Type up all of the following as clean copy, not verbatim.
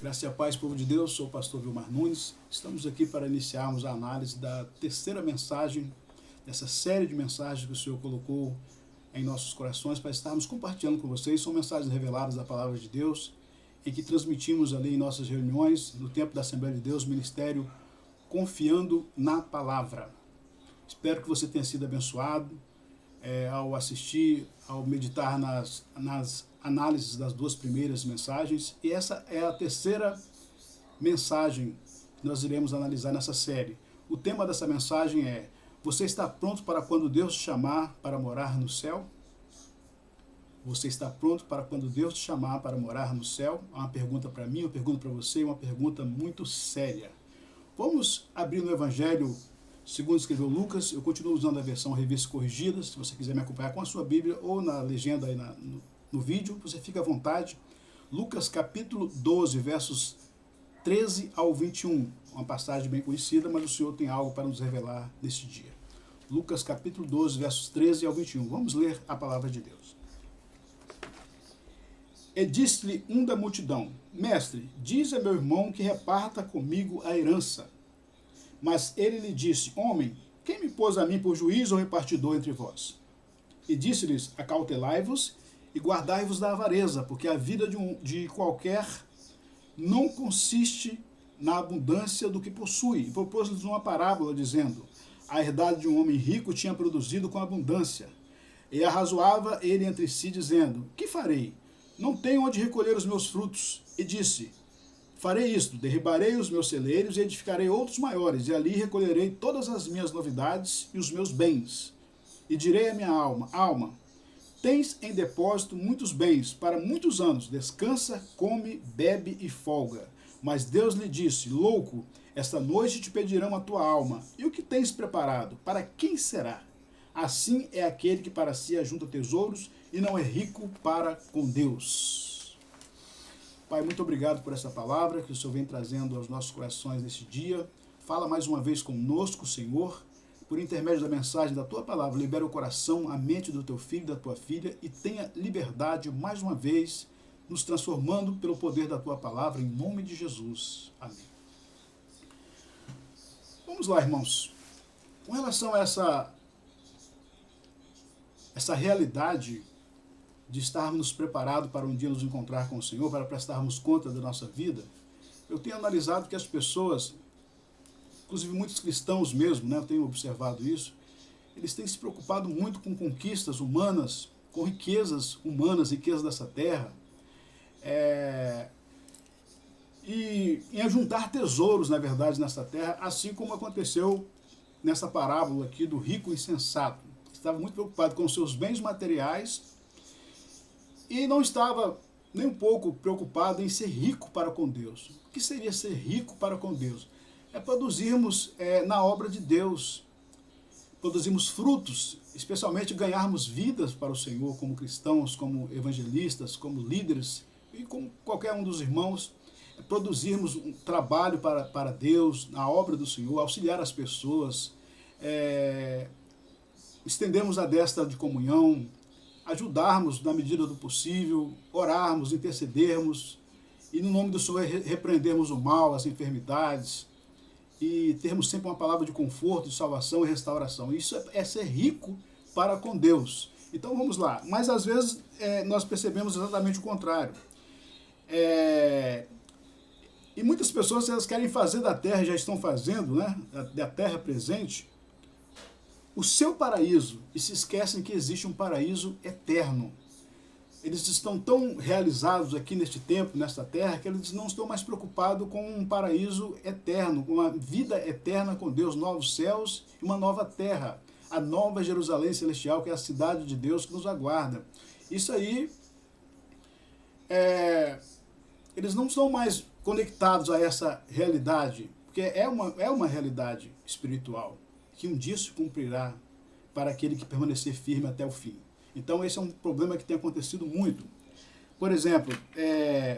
Graça e a paz, povo de Deus, sou o pastor Vilmar Nunes. Estamos aqui para iniciarmos a análise da terceira mensagem, dessa série de mensagens que o Senhor colocou em nossos corações para estarmos compartilhando com vocês. São mensagens reveladas da Palavra de Deus, em que transmitimos ali em nossas reuniões, no tempo da Assembleia de Deus, ministério Confiando na Palavra. Espero que você tenha sido abençoado ao assistir, ao meditar nas análises das duas primeiras mensagens. E essa é a terceira mensagem que nós iremos analisar nessa série. O tema dessa mensagem é: você está pronto para quando Deus te chamar para morar no céu? Você está pronto para quando Deus te chamar para morar no céu? É uma pergunta para mim, uma pergunta para você, uma pergunta muito séria. Vamos abrir no Evangelho segundo escreveu Lucas. Eu continuo usando a versão revista corrigida. Se você quiser me acompanhar com a sua Bíblia ou na legenda aí no vídeo, você fica à vontade. Lucas capítulo 12, versos 13 ao 21. Uma passagem bem conhecida, mas o Senhor tem algo para nos revelar neste dia. Lucas capítulo 12, versos 13 ao 21. Vamos ler a palavra de Deus. E disse-lhe um da multidão: Mestre, diz a meu irmão que reparta comigo a herança. Mas ele lhe disse: Homem, quem me pôs a mim por juiz ou repartidor entre vós? E disse-lhes: Acautelai-vos e guardai-vos da avareza, porque a vida de qualquer não consiste na abundância do que possui. E propôs-lhes uma parábola, dizendo: A herdade de um homem rico tinha produzido com abundância. E arrazoava ele entre si, dizendo: Que farei? Não tenho onde recolher os meus frutos. E disse: Farei isto, derribarei os meus celeiros e edificarei outros maiores, e ali recolherei todas as minhas novidades e os meus bens. E direi à minha alma: Alma, tens em depósito muitos bens, para muitos anos, descansa, come, bebe e folga. Mas Deus lhe disse: Louco, esta noite te pedirão a tua alma, e o que tens preparado, para quem será? Assim é aquele que para si ajunta tesouros e não é rico para com Deus. Pai, muito obrigado por essa palavra que o Senhor vem trazendo aos nossos corações neste dia. Fala mais uma vez conosco, Senhor, por intermédio da mensagem da Tua palavra. Libera o coração, a mente do Teu filho e da Tua filha e tenha liberdade mais uma vez, nos transformando pelo poder da Tua palavra, em nome de Jesus. Amém. Vamos lá, irmãos. Com relação a essa realidade de estarmos preparados para um dia nos encontrar com o Senhor, para prestarmos conta da nossa vida, eu tenho analisado que as pessoas, inclusive muitos cristãos mesmo, né, eu tenho observado isso, eles têm se preocupado muito com conquistas humanas, com riquezas humanas, riquezas dessa terra, e em ajuntar tesouros, na verdade, nessa terra, assim como aconteceu nessa parábola aqui do rico insensato. Estava muito preocupado com os seus bens materiais, e não estava nem um pouco preocupado em ser rico para com Deus. O que seria ser rico para com Deus? É produzirmos na obra de Deus, produzirmos frutos, especialmente ganharmos vidas para o Senhor como cristãos, como evangelistas, como líderes e como qualquer um dos irmãos, produzirmos um trabalho para Deus, na obra do Senhor, auxiliar as pessoas, estendermos a destra de comunhão, ajudarmos na medida do possível, orarmos, intercedermos e no nome do Senhor repreendermos o mal, as enfermidades e termos sempre uma palavra de conforto, de salvação e restauração. Isso é ser rico para com Deus. Então vamos lá. Mas às vezes nós percebemos exatamente o contrário. E muitas pessoas, elas querem fazer da terra, já estão fazendo, né, da terra presente, o seu paraíso, e se esquecem que existe um paraíso eterno. Eles estão tão realizados aqui neste tempo, nesta terra, que eles não estão mais preocupados com um paraíso eterno, com uma vida eterna com Deus, novos céus e uma nova terra, a nova Jerusalém celestial, que é a cidade de Deus que nos aguarda. Isso aí, eles não estão mais conectados a essa realidade, porque é uma realidade espiritual, que um dia se cumprirá para aquele que permanecer firme até o fim. Então esse é um problema que tem acontecido muito. Por exemplo,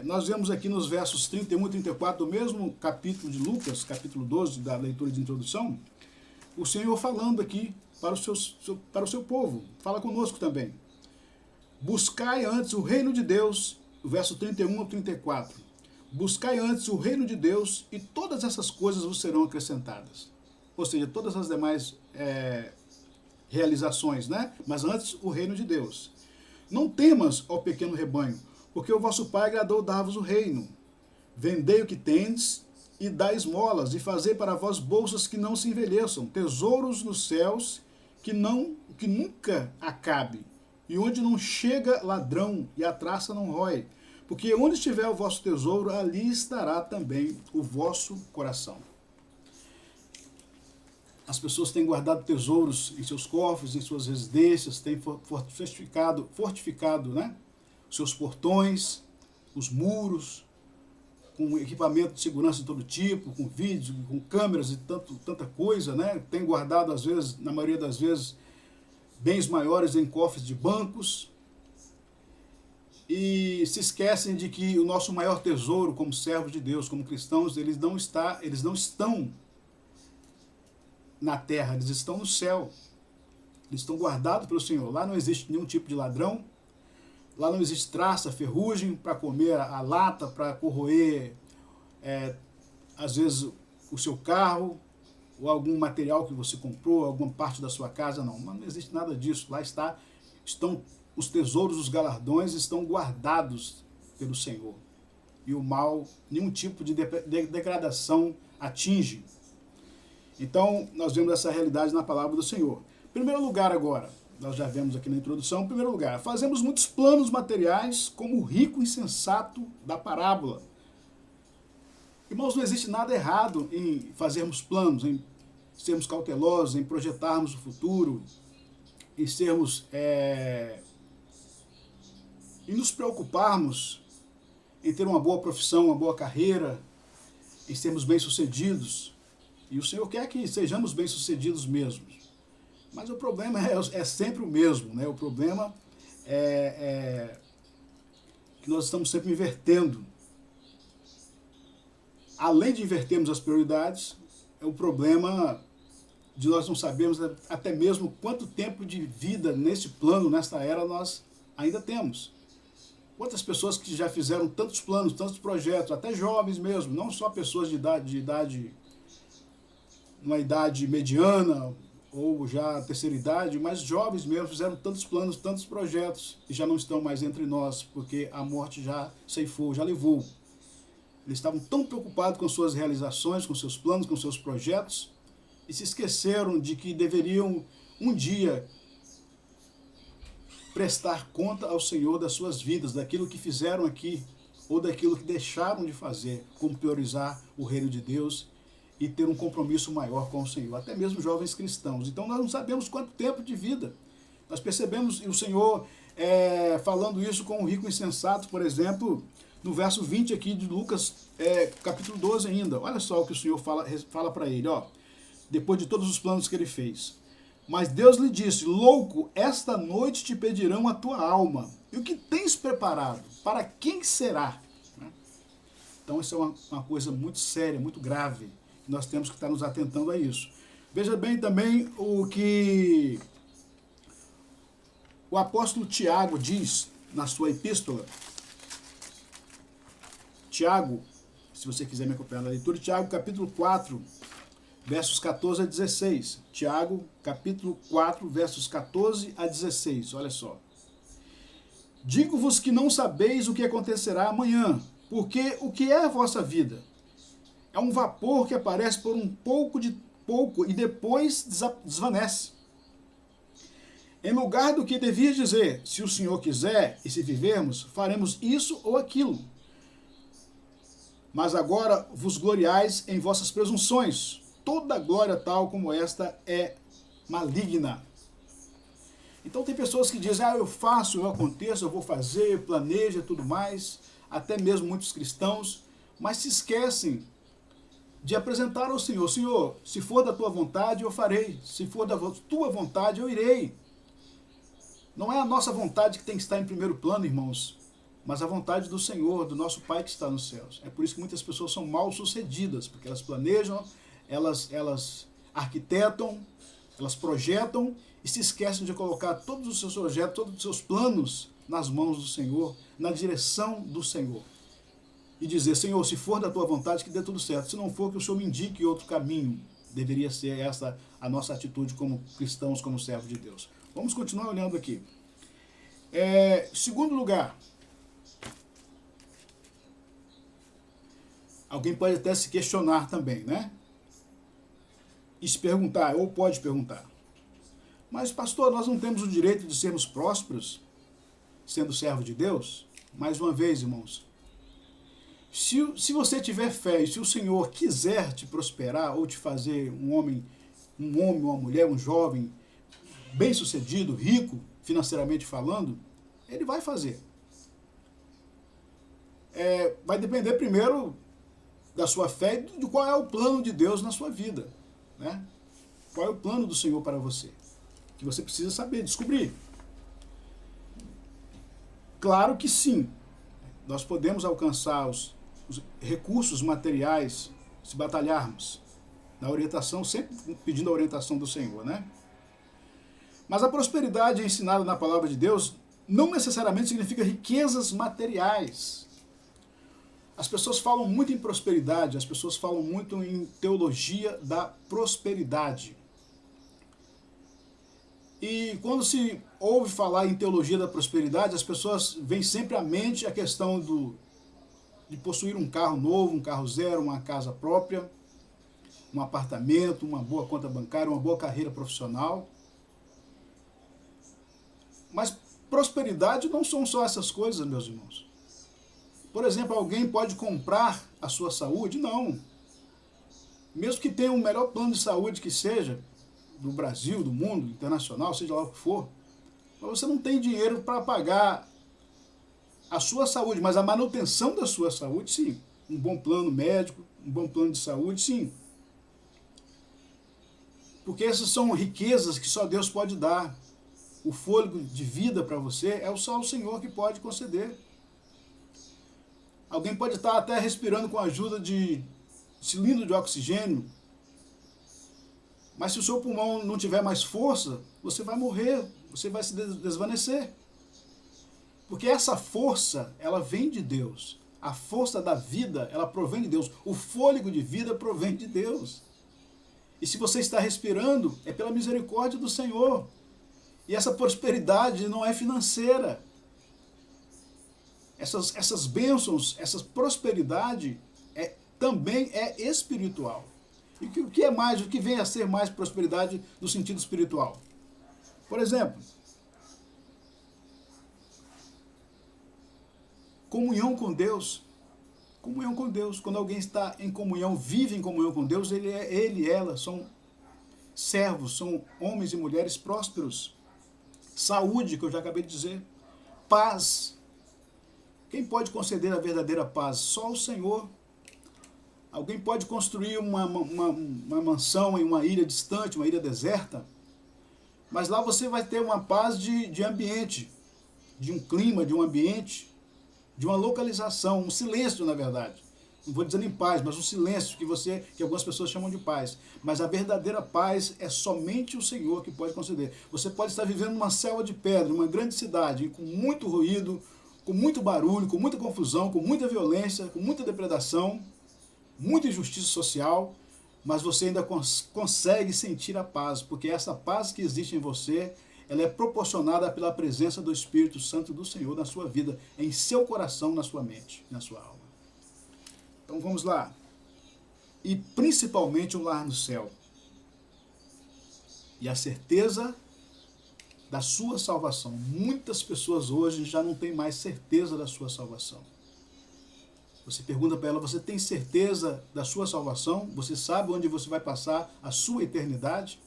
nós vemos aqui nos versos 31 e 34 do mesmo capítulo de Lucas, capítulo 12, da leitura de introdução, o Senhor falando aqui para o seu povo, fala conosco também. Buscai antes o reino de Deus, o verso 31 ao 34. buscai antes o reino de Deus e todas essas coisas vos serão acrescentadas. Ou seja, todas as demais realizações, né? Mas antes o reino de Deus. Não temas, ó pequeno rebanho, porque o vosso Pai agradou dar-vos o reino. Vendei o que tendes e dai esmolas, e fazei para vós bolsas que não se envelheçam, tesouros nos céus que nunca acabe, e onde não chega ladrão e a traça não rói. Porque onde estiver o vosso tesouro, ali estará também o vosso coração. As pessoas têm guardado tesouros em seus cofres, em suas residências, têm fortificado, né, seus portões, os muros, com equipamento de segurança de todo tipo, com vídeos, com câmeras e tanta coisa, né? Tem guardado, às vezes, na maioria das vezes, bens maiores em cofres de bancos, e se esquecem de que o nosso maior tesouro como servos de Deus, como cristãos, eles não estão na terra, eles estão no céu. Eles estão guardados pelo Senhor. Lá não existe nenhum tipo de ladrão, lá não existe traça, ferrugem para comer a lata, para corroer, às vezes, o seu carro, ou algum material que você comprou, alguma parte da sua casa, não. Não existe nada disso. Lá estão os tesouros, os galardões estão guardados pelo Senhor. E o mal, nenhum tipo de degradação atinge. Então, nós vemos essa realidade na palavra do Senhor. Em primeiro lugar agora, nós já vemos aqui na introdução, em primeiro lugar, fazemos muitos planos materiais como o rico insensato da parábola. Irmãos, não existe nada errado em fazermos planos, em sermos cautelosos, em projetarmos o futuro, em sermos... e nos preocuparmos em ter uma boa profissão, uma boa carreira, em sermos bem-sucedidos. E o Senhor quer que sejamos bem-sucedidos mesmo. Mas o problema é sempre o mesmo, né? O problema é que nós estamos sempre invertendo. Além de invertermos as prioridades, é o problema de nós não sabermos até mesmo quanto tempo de vida nesse plano, nesta era, nós ainda temos. Quantas pessoas que já fizeram tantos planos, tantos projetos, até jovens mesmo, não só pessoas uma idade mediana ou já terceira idade, mas jovens mesmo fizeram tantos planos, tantos projetos e já não estão mais entre nós, porque a morte já ceifou, já levou. Eles estavam tão preocupados com suas realizações, com seus planos, com seus projetos, e se esqueceram de que deveriam um dia prestar conta ao Senhor das suas vidas, daquilo que fizeram aqui, ou daquilo que deixaram de fazer, como priorizar o reino de Deus e ter um compromisso maior com o Senhor, até mesmo jovens cristãos. Então nós não sabemos quanto tempo de vida. Nós percebemos o Senhor falando isso com o rico insensato, por exemplo, no verso 20 aqui de Lucas, capítulo 12 ainda. Olha só o que o Senhor fala para ele, ó, depois de todos os planos que ele fez. Mas Deus lhe disse, louco, esta noite te pedirão a tua alma. E o que tens preparado? Para quem será? Então isso é uma coisa muito séria, muito grave. Nós temos que estar nos atentando a isso. Veja bem também o que o apóstolo Tiago diz na sua epístola. Tiago, se você quiser me acompanhar na leitura, Tiago capítulo 4, versos 14 a 16. Tiago, capítulo 4, versos 14 a 16. Olha só. Digo-vos que não sabeis o que acontecerá amanhã, porque o que é a vossa vida? É um vapor que aparece por um pouco e depois desvanece. Em lugar do que devia dizer, se o Senhor quiser e se vivermos, faremos isso ou aquilo. Mas agora vos gloriais em vossas presunções. Toda glória tal como esta é maligna. Então tem pessoas que dizem, eu faço, eu aconteço, eu vou fazer, eu planejo e tudo mais, até mesmo muitos cristãos, mas se esquecem de apresentar ao Senhor, Senhor, se for da tua vontade eu farei, se for da tua vontade eu irei. Não é a nossa vontade que tem que estar em primeiro plano, irmãos, mas a vontade do Senhor, do nosso Pai que está nos céus. É por isso que muitas pessoas são mal sucedidas, porque elas planejam, elas arquitetam, elas projetam e se esquecem de colocar todos os seus projetos, todos os seus planos nas mãos do Senhor, na direção do Senhor. e dizer, Senhor, se for da tua vontade, que dê tudo certo. Se não for, que o Senhor me indique outro caminho. Deveria ser essa a nossa atitude como cristãos, como servos de Deus. Vamos continuar olhando aqui. Segundo lugar, alguém pode até se questionar também, né? E se perguntar, ou pode perguntar, mas pastor, nós não temos o direito de sermos prósperos, sendo servo de Deus? Mais uma vez, irmãos, se você tiver fé e se o Senhor quiser te prosperar ou te fazer um homem, uma mulher, um jovem bem-sucedido, rico, financeiramente falando, Ele vai fazer. Vai depender primeiro da sua fé e de qual é o plano de Deus na sua vida, né? Qual é o plano do Senhor para você? Que você precisa saber, descobrir. Claro que sim, nós podemos alcançar os recursos materiais se batalharmos na orientação, sempre pedindo a orientação do Senhor, né? Mas a prosperidade ensinada na palavra de Deus não necessariamente significa riquezas materiais. As pessoas falam muito em prosperidade, as pessoas falam muito em teologia da prosperidade. E quando se ouve falar em teologia da prosperidade, as pessoas veem sempre à mente a questão de possuir um carro novo, um carro zero, uma casa própria, um apartamento, uma boa conta bancária, uma boa carreira profissional. Mas prosperidade não são só essas coisas, meus irmãos. Por exemplo, alguém pode comprar a sua saúde? Não. Mesmo que tenha o melhor plano de saúde que seja, do Brasil, do mundo, internacional, seja lá o que for, mas você não tem dinheiro para pagar a sua saúde, mas a manutenção da sua saúde, sim. Um bom plano médico, um bom plano de saúde, sim. Porque essas são riquezas que só Deus pode dar. O fôlego de vida para você é só o Senhor que pode conceder. Alguém pode estar até respirando com a ajuda de cilindro de oxigênio, mas se o seu pulmão não tiver mais força, você vai morrer, você vai se desvanecer. Porque essa força, ela vem de Deus. A força da vida, ela provém de Deus. O fôlego de vida provém de Deus. E se você está respirando, é pela misericórdia do Senhor. E essa prosperidade não é financeira. Essas bênçãos, essa prosperidade também é espiritual. E o que é mais, o que vem a ser mais prosperidade no sentido espiritual? Por exemplo, comunhão com Deus. Comunhão com Deus. Quando alguém está em comunhão, vive em comunhão com Deus, ele e ela são servos, são homens e mulheres prósperos. Saúde, que eu já acabei de dizer. Paz. Quem pode conceder a verdadeira paz? Só o Senhor. Alguém pode construir uma mansão em uma ilha distante, uma ilha deserta, mas lá você vai ter uma paz de ambiente, de um clima, de um ambiente, de uma localização, um silêncio, na verdade. Não vou dizer nem paz, mas um silêncio que algumas pessoas chamam de paz. Mas a verdadeira paz é somente o Senhor que pode conceder. Você pode estar vivendo numa selva de pedra, uma grande cidade, com muito ruído, com muito barulho, com muita confusão, com muita violência, com muita depredação, muita injustiça social, mas você ainda consegue sentir a paz, porque essa paz que existe em você, ela é proporcionada pela presença do Espírito Santo do Senhor na sua vida, em seu coração, na sua mente, na sua alma. Então vamos lá. E principalmente o lar no céu. E a certeza da sua salvação. Muitas pessoas hoje já não têm mais certeza da sua salvação. Você pergunta para ela, você tem certeza da sua salvação? Você sabe onde você vai passar a sua eternidade?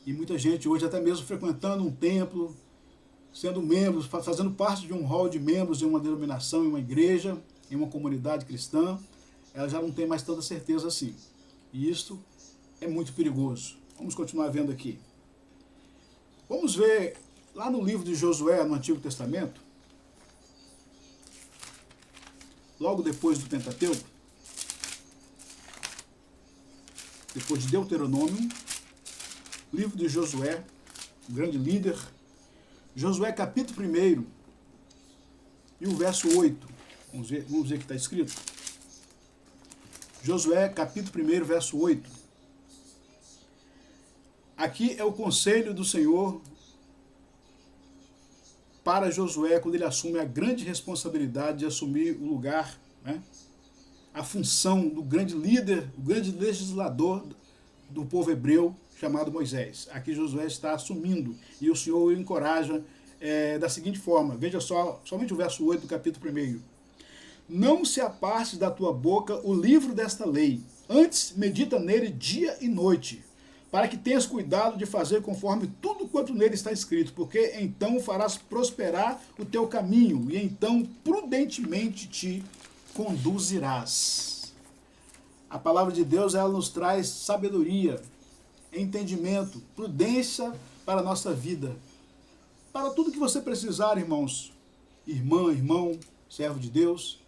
E muita gente hoje, até mesmo frequentando um templo, sendo membros, fazendo parte de um hall de membros em uma denominação, em uma igreja, em uma comunidade cristã, ela já não tem mais tanta certeza assim. E isso é muito perigoso. Vamos continuar vendo aqui. Vamos ver lá no livro de Josué, no Antigo Testamento, logo depois do Pentateuco, depois de Deuteronômio, livro de Josué, um grande líder, Josué capítulo 1 e o verso 8. Vamos ver o que está escrito. Josué, capítulo 1, verso 8. Aqui é o conselho do Senhor para Josué, quando ele assume a grande responsabilidade de assumir o lugar, né, a função do grande líder, o grande legislador do povo hebreu, chamado Moisés. Aqui Josué está assumindo, e o Senhor o encoraja da seguinte forma, veja só, somente o verso 8 do capítulo 1. Não se aparte da tua boca o livro desta lei, antes medita nele dia e noite, para que tenhas cuidado de fazer conforme tudo quanto nele está escrito, porque então farás prosperar o teu caminho, e então prudentemente te conduzirás. A palavra de Deus, ela nos traz sabedoria, entendimento, prudência para a nossa vida. Para tudo que você precisar, irmãos, irmã, irmão, servo de Deus,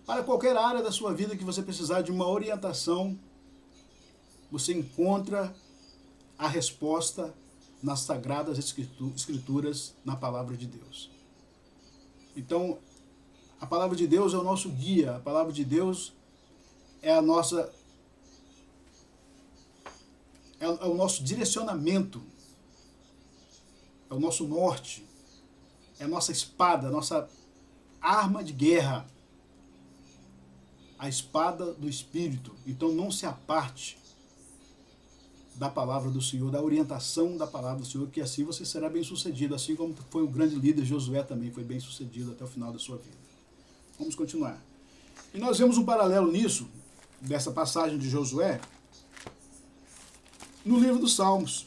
para qualquer área da sua vida que você precisar de uma orientação, você encontra a resposta nas Sagradas Escrituras, na Palavra de Deus. Então, a Palavra de Deus é o nosso guia, a Palavra de Deus é a nossa, é o nosso direcionamento, é o nosso norte, é a nossa espada, a nossa arma de guerra, a espada do Espírito. Então não se aparte da palavra do Senhor, da orientação da palavra do Senhor, que assim você será bem sucedido, assim como foi o grande líder Josué também, foi bem sucedido até o final da sua vida. Vamos continuar. E nós vemos um paralelo nisso, dessa passagem de Josué, no livro dos Salmos.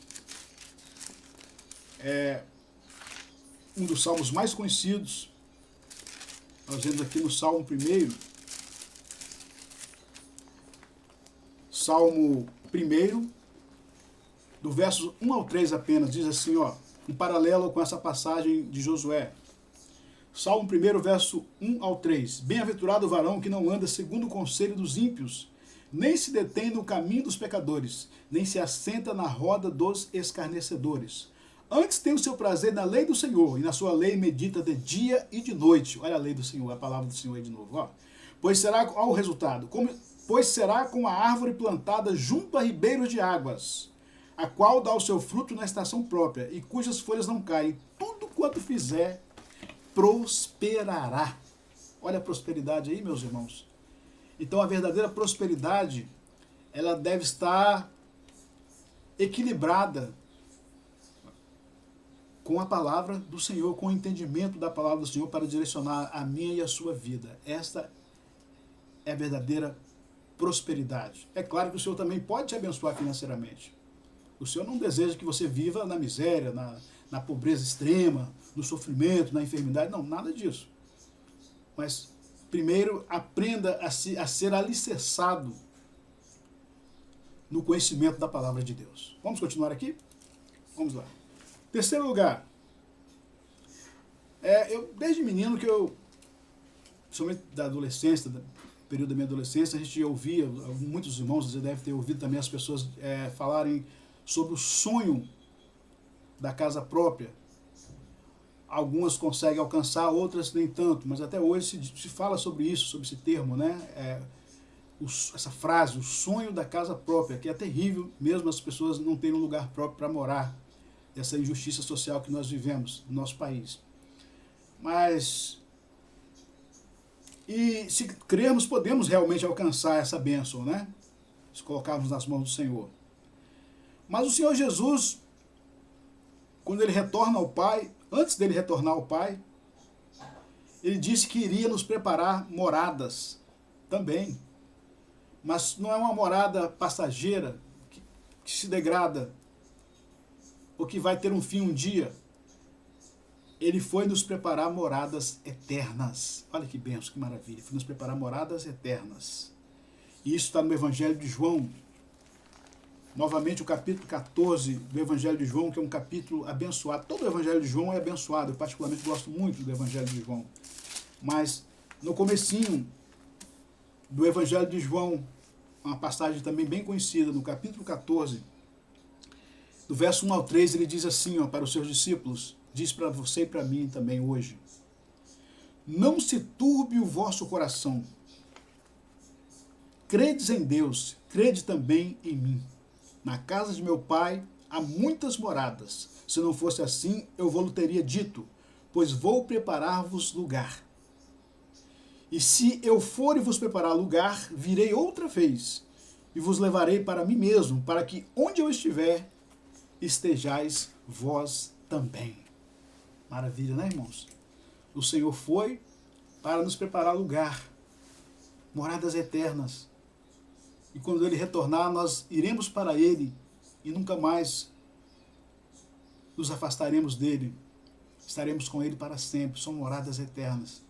É um dos salmos mais conhecidos. Nós vemos aqui no Salmo 1, Salmo 1, do verso 1 ao 3 apenas, diz assim, ó, um paralelo com essa passagem de Josué. Salmo 1, verso 1 ao 3. Bem-aventurado o varão que não anda segundo o conselho dos ímpios, nem se detém no caminho dos pecadores, nem se assenta na roda dos escarnecedores. Antes tem o seu prazer na lei do Senhor, e na sua lei medita de dia e de noite. Olha a lei do Senhor, a palavra do Senhor aí de novo. Ó. Pois será, ó, o resultado, pois será como a árvore plantada junto a ribeiros de águas, a qual dá o seu fruto na estação própria, e cujas folhas não caem. Tudo quanto fizer, prosperará. Olha a prosperidade aí, meus irmãos. Então a verdadeira prosperidade, ela deve estar equilibrada com a palavra do Senhor, com o entendimento da palavra do Senhor para direcionar a minha e a sua vida. Esta é a verdadeira prosperidade. É claro que o Senhor também pode te abençoar financeiramente. O Senhor não deseja que você viva na miséria, na pobreza extrema, no sofrimento, na enfermidade. Não, nada disso. Mas, primeiro, aprenda a ser alicerçado no conhecimento da palavra de Deus. Vamos continuar aqui? Vamos lá. Terceiro lugar. Eu, desde menino que eu, principalmente da adolescência, do período da minha adolescência, a gente ouvia, muitos irmãos, você deve ter ouvido também as pessoas falarem sobre o sonho da casa própria. Algumas conseguem alcançar, outras nem tanto, mas até hoje se fala sobre isso, sobre esse termo, né? Essa frase, o sonho da casa própria, que é terrível, mesmo as pessoas não terem um lugar próprio para morar, essa injustiça social que nós vivemos no nosso país. Mas, e se crermos, podemos realmente alcançar essa bênção, né? Se colocarmos nas mãos do Senhor. Mas o Senhor Jesus, quando ele retorna ao Pai, antes dele retornar ao Pai, ele disse que iria nos preparar moradas também. Mas não é uma morada passageira, que se degrada, ou que vai ter um fim um dia. Ele foi nos preparar moradas eternas. Olha que benção, que maravilha. Ele foi nos preparar moradas eternas. E isso está no Evangelho de João. Novamente o capítulo 14 do Evangelho de João, que é um capítulo abençoado. Todo o Evangelho de João é abençoado. Eu particularmente gosto muito do Evangelho de João. Mas no comecinho do Evangelho de João, uma passagem também bem conhecida, no capítulo 14, do verso 1 ao 3, ele diz assim, ó, para os seus discípulos, diz para você e para mim também hoje: Não se turbe o vosso coração. Credes em Deus, crede também em mim. Na casa de meu pai há muitas moradas. Se não fosse assim, eu vou-lhe teria dito, pois vou preparar-vos lugar. E se eu for e vos preparar lugar, virei outra vez, e vos levarei para mim mesmo, para que onde eu estiver, estejais vós também. Maravilha, né, irmãos? O Senhor foi para nos preparar lugar, moradas eternas. E quando Ele retornar, nós iremos para Ele e nunca mais nos afastaremos dEle. Estaremos com Ele para sempre, são moradas eternas.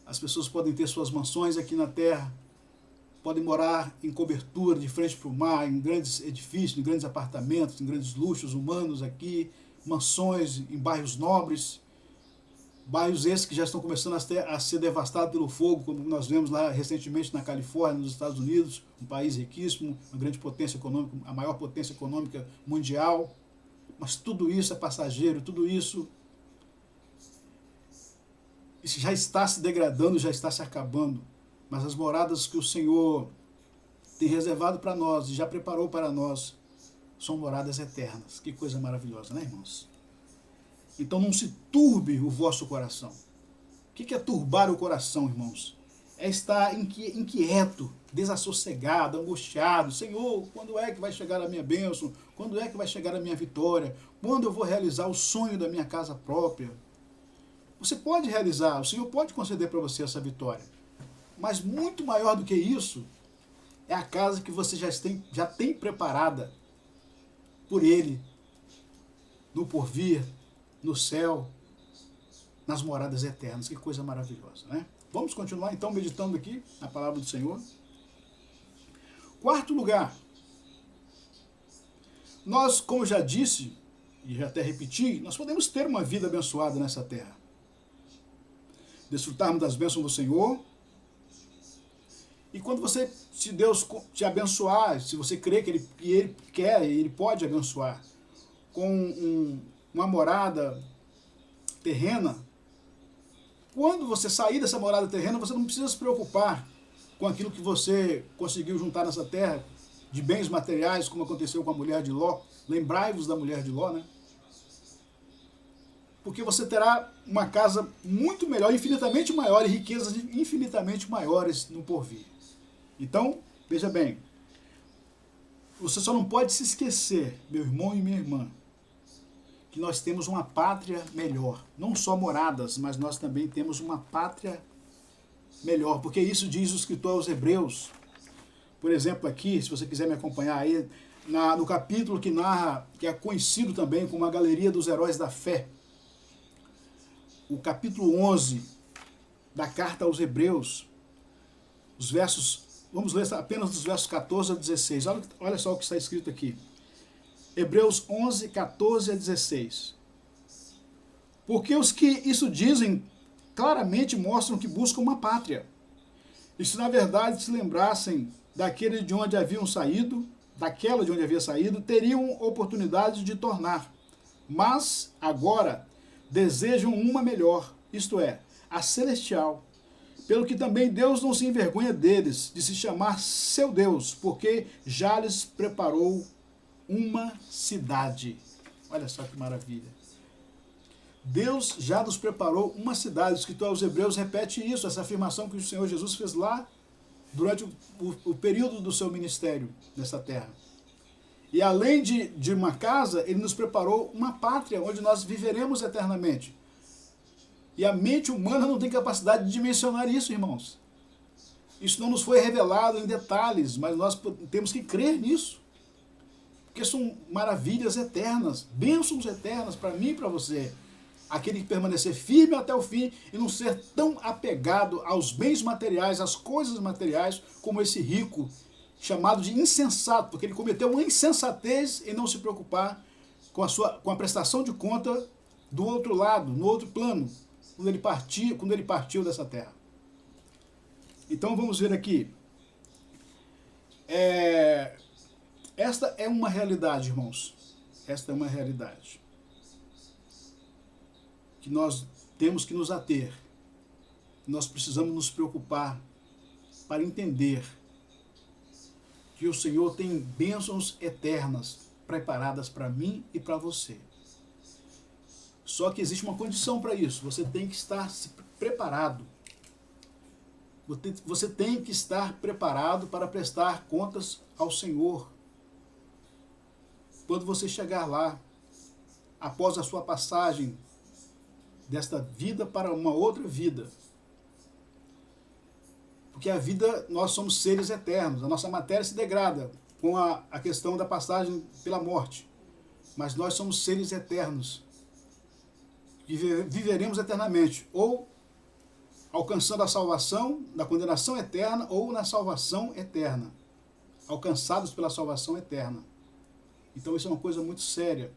As pessoas podem ter suas mansões aqui na terra, podem morar em cobertura, de frente para o mar, em grandes edifícios, em grandes apartamentos, em grandes luxos humanos aqui, mansões em bairros nobres, bairros esses que já estão começando a ser devastados pelo fogo, como nós vemos lá recentemente na Califórnia, nos Estados Unidos, um país riquíssimo, uma grande potência econômica, a maior potência econômica mundial. Mas tudo isso é passageiro, tudo isso já está se degradando, já está se acabando. Mas as moradas que o Senhor tem reservado para nós e já preparou para nós são moradas eternas. Que coisa maravilhosa, né, irmãos? Então não se turbe o vosso coração. O que é turbar o coração, irmãos? É estar inquieto, desassossegado, angustiado. Senhor, quando é que vai chegar a minha bênção? Quando é que vai chegar a minha vitória? Quando eu vou realizar o sonho da minha casa própria? Você pode realizar, o Senhor pode conceder para você essa vitória. Mas muito maior do que isso, é a casa que você já tem preparada por Ele, no porvir, no céu, nas moradas eternas. Que coisa maravilhosa, né? Vamos continuar então meditando aqui na palavra do Senhor. Quarto lugar, nós, como já disse, e já até repeti, nós podemos ter uma vida abençoada nessa terra. Desfrutarmos das bênçãos do Senhor. E quando você, se Deus te abençoar, se você crê que Ele quer, Ele pode abençoar, com uma morada terrena, quando você sair dessa morada terrena, você não precisa se preocupar com aquilo que você conseguiu juntar nessa terra, de bens materiais, como aconteceu com a mulher de Ló. Lembrai-vos da mulher de Ló, né? Porque você terá uma casa muito melhor, infinitamente maior, e riquezas infinitamente maiores no porvir. Então, veja bem, você só não pode se esquecer, meu irmão e minha irmã, que nós temos uma pátria melhor. Não só moradas, mas nós também temos uma pátria melhor. Porque isso diz o escritor aos Hebreus. Por exemplo, aqui, se você quiser me acompanhar aí, no capítulo que narra, que é conhecido também como a Galeria dos Heróis da Fé, o capítulo 11 da carta aos Hebreus, os versos, vamos ler apenas dos versos 14 a 16. Olha só o que está escrito aqui. Hebreus 11, 14 a 16. Porque os que isso dizem claramente mostram que buscam uma pátria. E se na verdade se lembrassem daquele de onde haviam saído, daquela de onde havia saído, teriam oportunidade de tornar. Mas agora desejam uma melhor, isto é, a celestial. Pelo que também Deus não se envergonha deles, de se chamar seu Deus, porque já lhes preparou uma cidade. Olha só que maravilha. Deus já nos preparou uma cidade. O escritor aos Hebreus repete isso, essa afirmação que o Senhor Jesus fez lá durante o período do seu ministério nessa terra. E além de uma casa, Ele nos preparou uma pátria onde nós viveremos eternamente. E a mente humana não tem capacidade de dimensionar isso, irmãos. Isso não nos foi revelado em detalhes, mas nós temos que crer nisso. Porque são maravilhas eternas, bênçãos eternas para mim e para você. Aquele que permanecer firme até o fim e não ser tão apegado aos bens materiais, às coisas materiais, como esse rico, chamado de insensato, porque ele cometeu uma insensatez em não se preocupar com a prestação de conta do outro lado, no outro plano, quando ele partiu dessa terra. Então vamos ver aqui. Esta é uma realidade, irmãos. Esta é uma realidade que nós temos que nos ater. Nós precisamos nos preocupar para entender que o Senhor tem bênçãos eternas preparadas para mim e para você. Só que existe uma condição para isso. Você tem que estar preparado. Você tem que estar preparado para prestar contas ao Senhor. Quando você chegar lá, após a sua passagem desta vida para uma outra vida. Porque a vida, nós somos seres eternos, a nossa matéria se degrada com a questão da passagem pela morte. Mas nós somos seres eternos, que viveremos eternamente, ou alcançando a salvação da condenação eterna, ou na salvação eterna, alcançados pela salvação eterna. Então isso é uma coisa muito séria.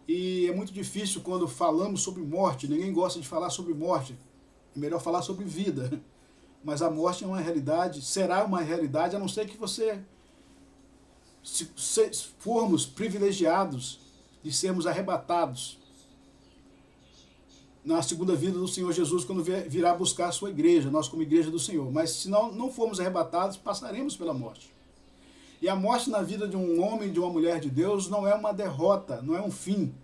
E é muito difícil quando falamos sobre morte, ninguém gosta de falar sobre morte, é melhor falar sobre vida. Mas a morte é uma realidade, será uma realidade, a não ser que você, se formos privilegiados de sermos arrebatados na segunda vinda do Senhor Jesus, quando virá buscar a sua igreja, nós como igreja do Senhor. Mas se não formos arrebatados, passaremos pela morte. E a morte na vida de um homem e de uma mulher de Deus não é uma derrota, não é um fim.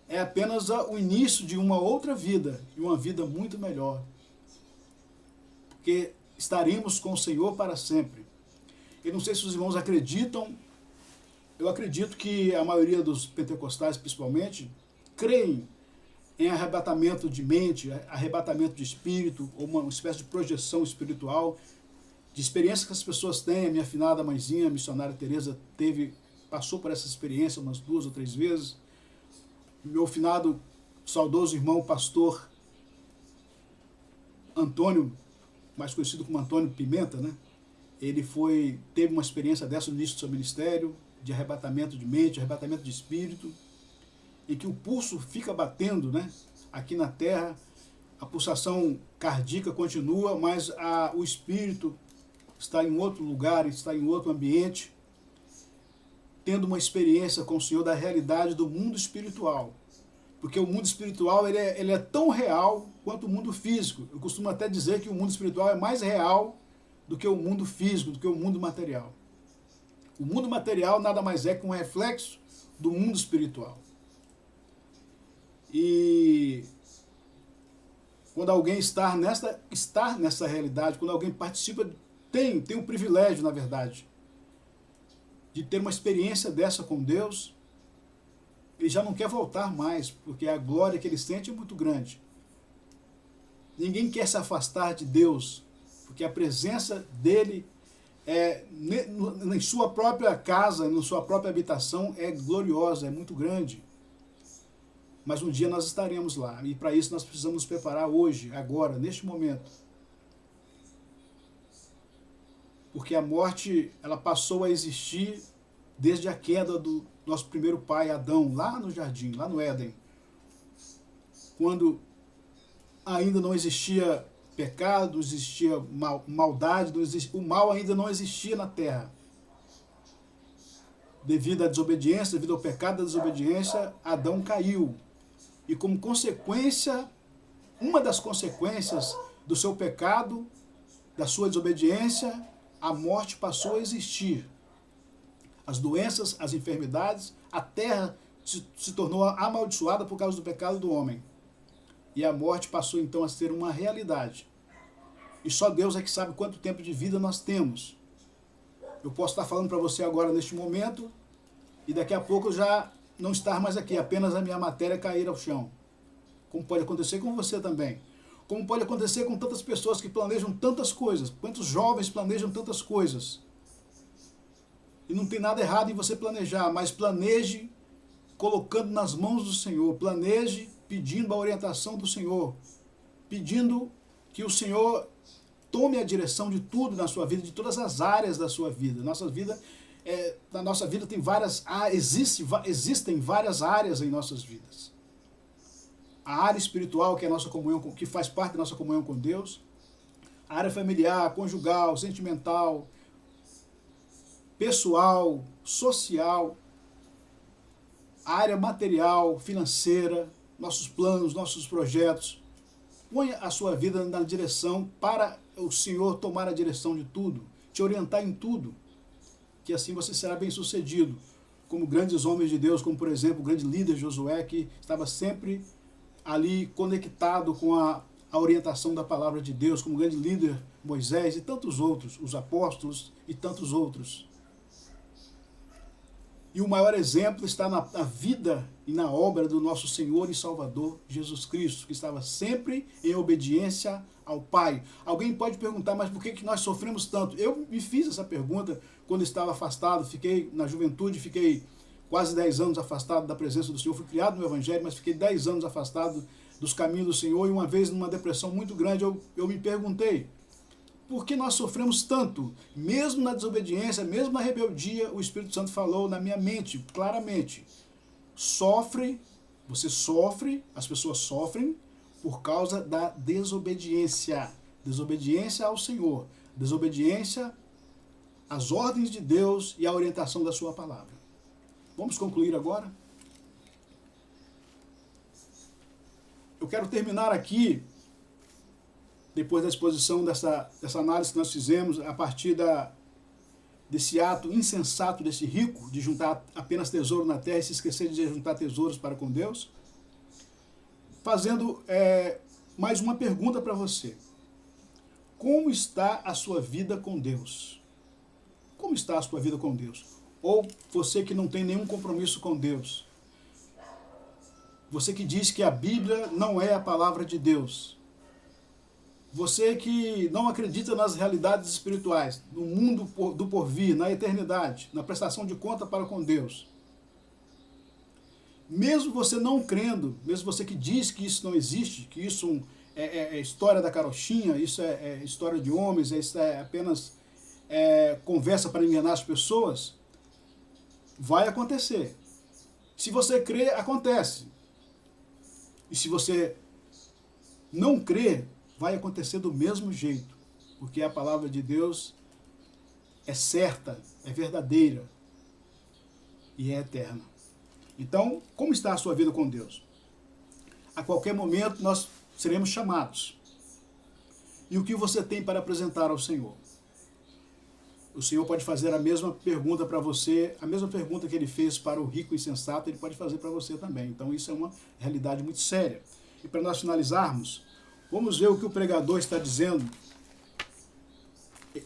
É apenas o início de uma outra vida, e uma vida muito melhor. Porque estaremos com o Senhor para sempre. Eu não sei se os irmãos acreditam, eu acredito que a maioria dos pentecostais, principalmente, creem em arrebatamento de mente, arrebatamento de espírito, ou uma espécie de projeção espiritual, de experiência que as pessoas têm. A minha afinada mãezinha, a missionária Teresa, passou por essa experiência umas 2 ou 3 vezes. Meu finado, saudoso irmão, pastor Antônio, mais conhecido como Antônio Pimenta, né? Ele teve uma experiência dessa no início do seu ministério, de arrebatamento de mente, arrebatamento de espírito, em que o pulso fica batendo, né? Aqui na terra, a pulsação cardíaca continua, mas o espírito está em outro lugar, está em outro ambiente, tendo uma experiência com o Senhor da realidade do mundo espiritual. Porque o mundo espiritual ele é tão real quanto o mundo físico. Eu costumo até dizer que o mundo espiritual é mais real do que o mundo físico, do que o mundo material. O mundo material nada mais é que um reflexo do mundo espiritual. E quando alguém está nessa realidade, quando alguém participa, tem um privilégio, na verdade, de ter uma experiência dessa com Deus, ele já não quer voltar mais, porque a glória que ele sente é muito grande. Ninguém quer se afastar de Deus, porque a presença dele em sua própria casa, na sua própria habitação, é gloriosa, é muito grande. Mas um dia nós estaremos lá, e para isso nós precisamos nos preparar hoje, agora, neste momento. Porque a morte, ela passou a existir desde a queda do nosso primeiro pai, Adão, lá no jardim, lá no Éden. Quando ainda não existia pecado, existia maldade, o mal ainda não existia na terra. Devido à desobediência, devido ao pecado da desobediência, Adão caiu. E como consequência, uma das consequências do seu pecado, da sua desobediência, a morte passou a existir. As doenças, as enfermidades, a terra se tornou amaldiçoada por causa do pecado do homem. E a morte passou então a ser uma realidade. E só Deus é que sabe quanto tempo de vida nós temos. Eu posso estar falando para você agora neste momento, e daqui a pouco eu já não estar mais aqui, apenas a minha matéria cair ao chão. Como pode acontecer com você também. Como pode acontecer com tantas pessoas que planejam tantas coisas. Quantos jovens planejam tantas coisas. E não tem nada errado em você planejar, mas planeje colocando nas mãos do Senhor. Planeje pedindo a orientação do Senhor. Pedindo que o Senhor tome a direção de tudo na sua vida, de todas as áreas da sua vida. Na nossa vida tem existem várias áreas em nossas vidas. A área espiritual, que é a nossa comunhão, que faz parte da nossa comunhão com Deus. A área familiar, conjugal, sentimental, pessoal, social. A área material, financeira, nossos planos, nossos projetos. Ponha a sua vida na direção para o Senhor tomar a direção de tudo, te orientar em tudo, que assim você será bem sucedido, como grandes homens de Deus, como por exemplo o grande líder Josué, que estava sempre ali conectado com a orientação da palavra de Deus, como o grande líder Moisés e tantos outros, os apóstolos e tantos outros. E o maior exemplo está na vida e na obra do nosso Senhor e Salvador Jesus Cristo, que estava sempre em obediência ao Pai. Alguém pode perguntar, mas por que nós sofremos tanto? Eu me fiz essa pergunta quando estava afastado, fiquei na juventude, fiquei quase 10 anos afastado da presença do Senhor, fui criado no Evangelho, mas fiquei 10 anos afastado dos caminhos do Senhor, e uma vez, numa depressão muito grande, eu me perguntei, por que nós sofremos tanto? Mesmo na desobediência, mesmo na rebeldia, o Espírito Santo falou na minha mente, claramente, você sofre, as pessoas sofrem por causa da desobediência. Desobediência ao Senhor, desobediência às ordens de Deus e à orientação da sua palavra. Vamos concluir agora? Eu quero terminar aqui, depois da exposição dessa análise que nós fizemos, a partir desse ato insensato desse rico, de juntar apenas tesouro na terra e se esquecer de juntar tesouros para com Deus, fazendo mais uma pergunta para você. Como está a sua vida com Deus? Como está a sua vida com Deus? Ou você que não tem nenhum compromisso com Deus? Você que diz que a Bíblia não é a palavra de Deus? Você que não acredita nas realidades espirituais, no mundo do porvir, na eternidade, na prestação de conta para com Deus? Mesmo você não crendo, mesmo você que diz que isso não existe, que isso é história da carochinha, isso é história de homens, isso é apenas conversa para enganar as pessoas, vai acontecer. Se você crê, acontece. E se você não crê, vai acontecer do mesmo jeito, porque a palavra de Deus é certa, é verdadeira e é eterna. Então, como está a sua vida com Deus? A qualquer momento nós seremos chamados. E o que você tem para apresentar ao Senhor? O Senhor pode fazer a mesma pergunta para você, a mesma pergunta que ele fez para o rico insensato, ele pode fazer para você também. Então isso é uma realidade muito séria. E para nós finalizarmos, vamos ver o que o pregador está dizendo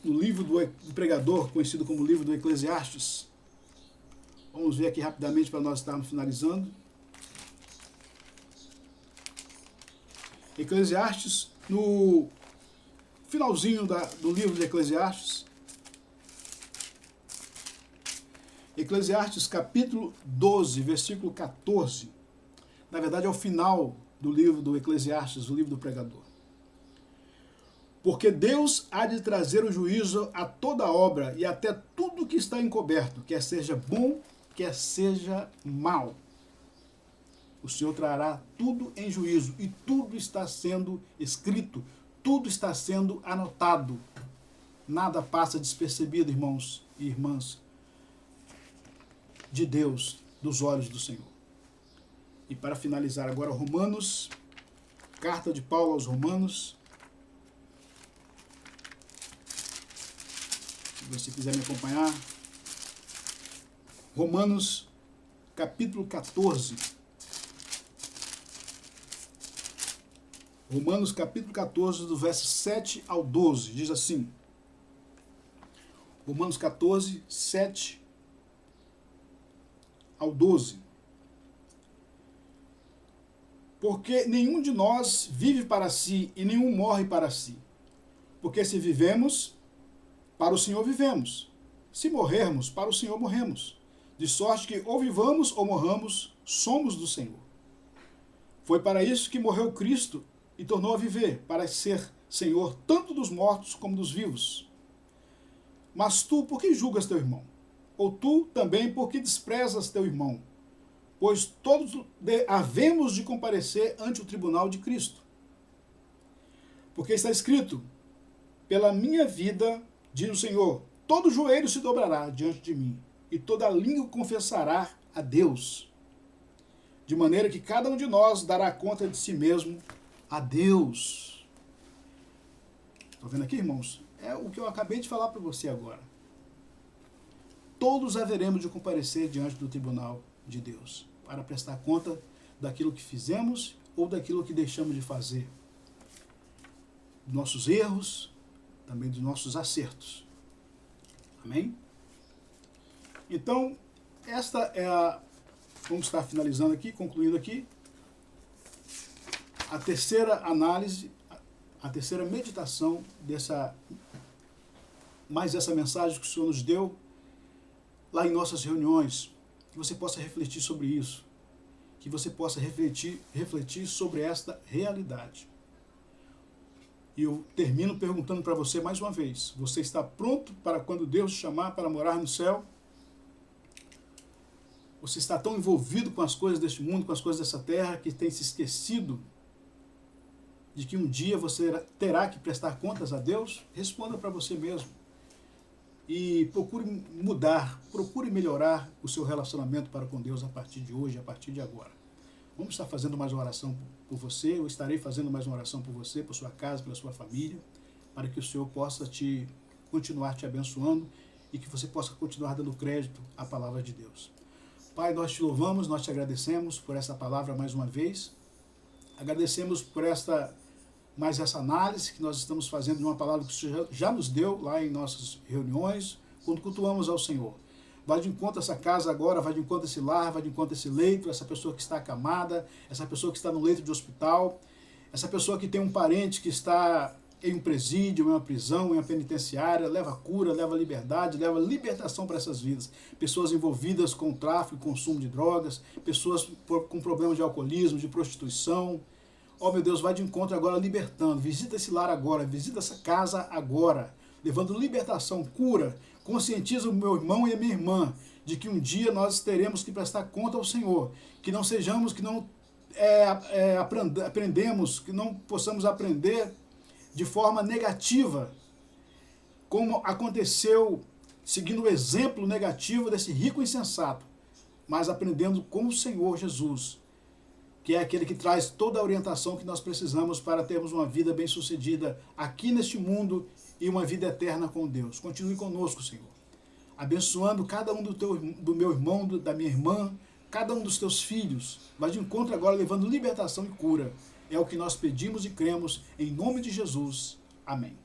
no livro do pregador, conhecido como livro do Eclesiastes. Vamos ver aqui rapidamente para nós estarmos finalizando. Eclesiastes, no finalzinho do livro de Eclesiastes, Eclesiastes capítulo 12, versículo 14. Na verdade é o final do livro do Eclesiastes, o livro do pregador. Porque Deus há de trazer o juízo a toda obra e até tudo que está encoberto, quer seja bom, quer seja mal. O Senhor trará tudo em juízo e tudo está sendo escrito, tudo está sendo anotado. Nada passa despercebido, irmãos e irmãs, de Deus, dos olhos do Senhor. E para finalizar agora, Romanos, carta de Paulo aos Romanos. Se você quiser me acompanhar. Romanos, capítulo 14. Romanos, capítulo 14, do verso 7 ao 12, diz assim. Romanos 14, 7 ao 12. Porque nenhum de nós vive para si e nenhum morre para si. Porque se vivemos, para o Senhor vivemos. Se morrermos, para o Senhor morremos. De sorte que ou vivamos ou morramos, somos do Senhor. Foi para isso que morreu Cristo e tornou a viver, para ser Senhor tanto dos mortos como dos vivos. Mas tu, por que julgas teu irmão? Ou tu também, por que desprezas teu irmão? Pois todos havemos de comparecer ante o tribunal de Cristo. Porque está escrito, pela minha vida, diz o Senhor, todo joelho se dobrará diante de mim, e toda língua confessará a Deus. De maneira que cada um de nós dará conta de si mesmo a Deus. Estão vendo aqui, irmãos? É o que eu acabei de falar para você agora. Todos haveremos de comparecer diante do tribunal de Deus para prestar conta daquilo que fizemos ou daquilo que deixamos de fazer. Dos nossos erros, também dos nossos acertos. Amém? Então, esta é a... Vamos estar finalizando aqui, concluindo aqui. A terceira análise, a terceira meditação dessa mensagem que o Senhor nos deu lá em nossas reuniões, que você possa refletir sobre isso, que você possa refletir sobre esta realidade. E eu termino perguntando para você mais uma vez, você está pronto para quando Deus te chamar para morar no céu? Você está tão envolvido com as coisas deste mundo, com as coisas dessa terra, que tem se esquecido de que um dia você terá que prestar contas a Deus? Responda para você mesmo. E procure mudar, procure melhorar o seu relacionamento para com Deus a partir de hoje, a partir de agora. Vamos estar fazendo mais uma oração por você, eu estarei fazendo mais uma oração por você, por sua casa, pela sua família, para que o Senhor possa continuar te abençoando e que você possa continuar dando crédito à palavra de Deus. Pai, nós te louvamos, nós te agradecemos por essa palavra mais uma vez. Agradecemos por essa análise que nós estamos fazendo de uma palavra que o Senhor já nos deu lá em nossas reuniões, quando cultuamos ao Senhor. Vai de encontro a essa casa agora, vai de encontro a esse lar, vai de encontro a esse leito, essa pessoa que está acamada, essa pessoa que está no leito de hospital, essa pessoa que tem um parente que está em um presídio, em uma prisão, em uma penitenciária, leva cura, leva liberdade, leva libertação para essas vidas. Pessoas envolvidas com tráfico e consumo de drogas, pessoas com problemas de alcoolismo, de prostituição. Oh, meu Deus, vai de encontro agora libertando. Visita esse lar agora, visita essa casa agora, levando libertação, cura. Conscientiza o meu irmão e a minha irmã de que um dia nós teremos que prestar conta ao Senhor. Que não sejamos, que não aprendemos, que não possamos aprender de forma negativa, como aconteceu seguindo o exemplo negativo desse rico insensato, mas aprendendo com o Senhor Jesus, que é aquele que traz toda a orientação que nós precisamos para termos uma vida bem-sucedida aqui neste mundo e uma vida eterna com Deus. Continue conosco, Senhor, abençoando cada um do meu irmão, da minha irmã, cada um dos teus filhos. Vai de encontro agora levando libertação e cura. É o que nós pedimos e cremos, em nome de Jesus. Amém.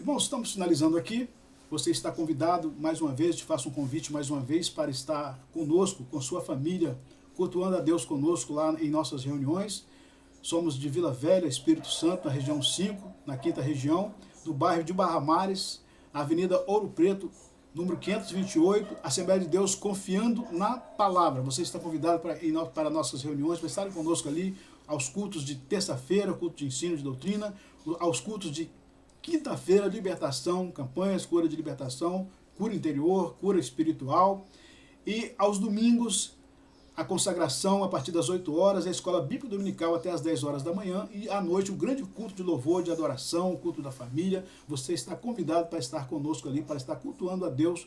Irmãos, estamos finalizando aqui. Você está convidado mais uma vez, te faço um convite mais uma vez para estar conosco, com sua família, cultuando a Deus conosco lá em nossas reuniões. Somos de Vila Velha, Espírito Santo, na região 5, na 5ª região, no bairro de Barra Mares, na Avenida Ouro Preto, número 528, Assembleia de Deus, confiando na palavra. Você está convidado para nossas reuniões, para estar conosco ali, aos cultos de terça-feira, culto de ensino de doutrina, aos cultos de quinta-feira, libertação, campanhas, cura de libertação, cura interior, cura espiritual, e aos domingos, a consagração a partir das 8 horas, a escola bíblica dominical até as 10 horas da manhã, e à noite o grande culto de louvor, de adoração, o culto da família. Você está convidado para estar conosco ali, para estar cultuando a Deus